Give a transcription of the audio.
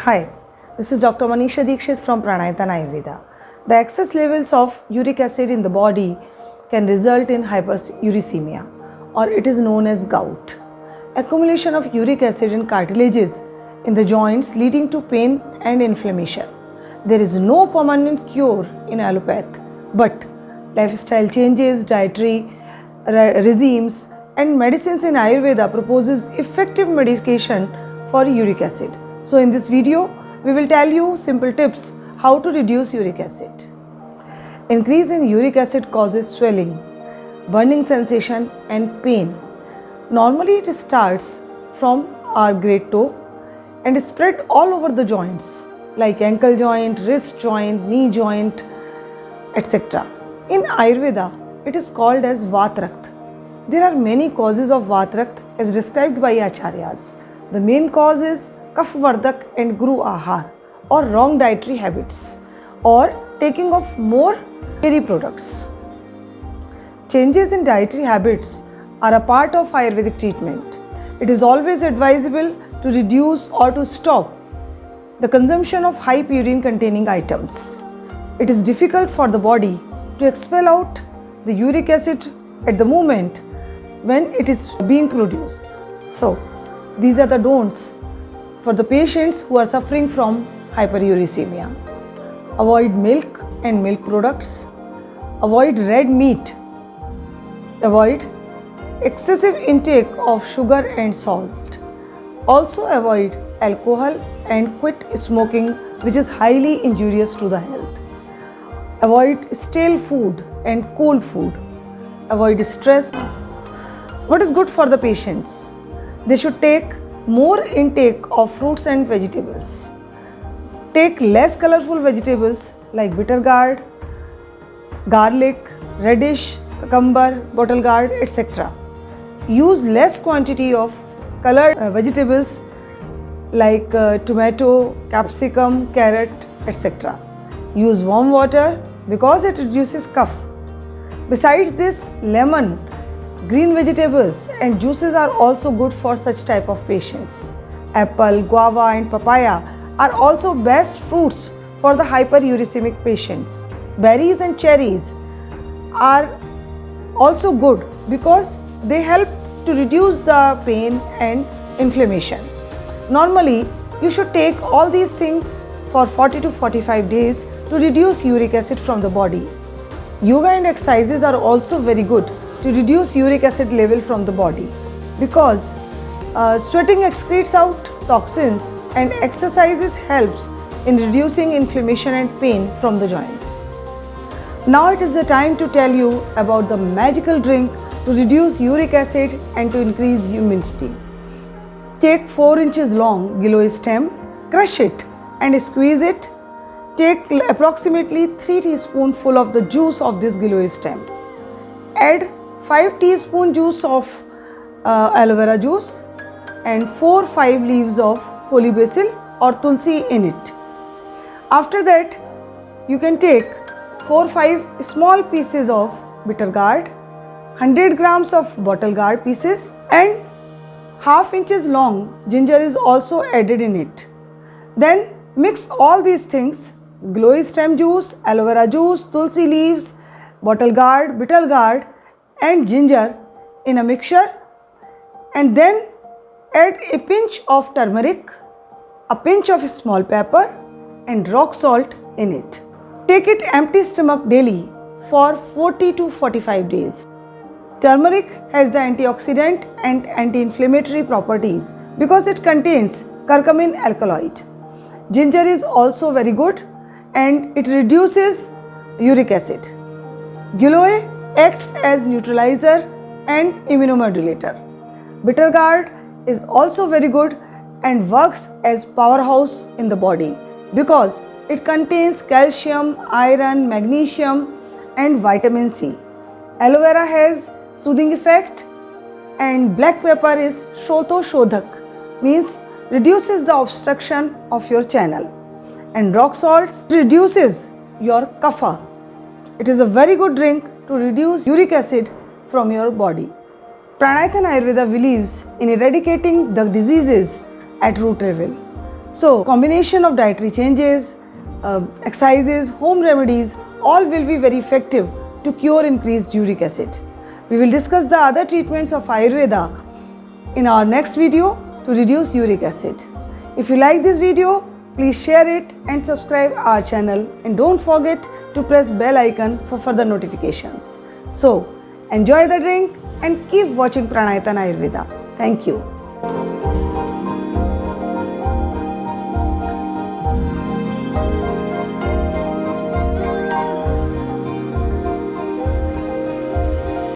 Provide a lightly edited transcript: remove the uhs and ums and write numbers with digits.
Hi, this is Dr. Manisha Dikshit from Pranayatan Ayurveda. The excess levels of uric acid in the body can result in hyperuricemia, or it is known as gout. Accumulation of uric acid in cartilages in the joints leading to pain and inflammation. There is no permanent cure in allopath, but lifestyle changes, dietary regimes and medicines in Ayurveda proposes effective medication for uric acid. So in this video, we will tell you simple tips how to reduce uric acid. Increase in uric acid causes swelling, burning sensation and pain. Normally it starts from our great toe and spread all over the joints like ankle joint, wrist joint, knee joint, etc. In Ayurveda, it is called as Vatrakta. There are many causes of Vatrakta as described by Acharyas. The main cause is Kafvardak and Guru Ahar, or wrong dietary habits, or taking of more dairy products. Changes in dietary habits are a part of Ayurvedic treatment. It is always advisable to reduce or to stop the consumption of high purine containing items. It is difficult for the body to expel out the uric acid at the moment when it is being produced. So, these are the don'ts for the patients who are suffering from hyperuricemia. Avoid milk and milk products. Avoid red meat. Avoid excessive intake of sugar and salt. Also avoid alcohol and quit smoking, which is highly injurious to the health. Avoid stale food and cold food. Avoid stress. What is good for the patients? They should take more intake of fruits and vegetables. Take less colorful vegetables like bitter gourd, garlic, radish, cucumber, bottle gourd, etc. Use less quantity of colored vegetables like tomato, capsicum, carrot, etc. Use warm water because it reduces cough. Besides this, lemon, green vegetables and juices are also good for such type of patients. Apple, guava and papaya are also best fruits for the hyperuricemic patients. Berries and cherries are also good because they help to reduce the pain and inflammation. Normally, you should take all these things for 40 to 45 days to reduce uric acid from the body. Yoga and exercises are also very good to reduce uric acid level from the body because sweating excretes out toxins and exercises helps in reducing inflammation and pain from the joints. Now it is the time to tell you about the magical drink to reduce uric acid and to increase immunity. Take 4 inches long giloy stem, crush it and squeeze it. Take approximately 3 teaspoonfuls of the juice of this giloy stem. Add 5 teaspoon juice of aloe vera juice and 4-5 leaves of holy basil or tulsi in it. After that, you can take 4-5 small pieces of bitter gourd, 100 grams of bottle gourd pieces and half inches long ginger is also added in it. Then mix all these things, giloy stem juice, aloe vera juice, tulsi leaves, bottle gourd, bitter gourd and ginger in a mixture, and then add a pinch of turmeric, a pinch of small pepper and rock salt in it. Take it empty stomach daily for 40 to 45 days. Turmeric has the antioxidant and anti-inflammatory properties because it contains curcumin alkaloid. Ginger is also very good and it reduces uric acid. Giloy acts as neutralizer and immunomodulator. Bitter gourd is also very good and works as powerhouse in the body because it contains calcium, iron, magnesium and vitamin C. Aloe vera has soothing effect and black pepper is Shotoshodhak, means reduces the obstruction of your channel, and rock salt reduces your kapha. It is a very good drink to reduce uric acid from your body. Pranayatan Ayurveda believes in eradicating the diseases at root level. So combination of dietary changes, exercises, home remedies, all will be very effective to cure increased uric acid. We will discuss the other treatments of Ayurveda in our next video to reduce uric acid. If you like this video, please share it and subscribe our channel, and don't forget to press bell icon for further notifications. So enjoy the drink and keep watching Pranayatan Ayurveda. Thank you.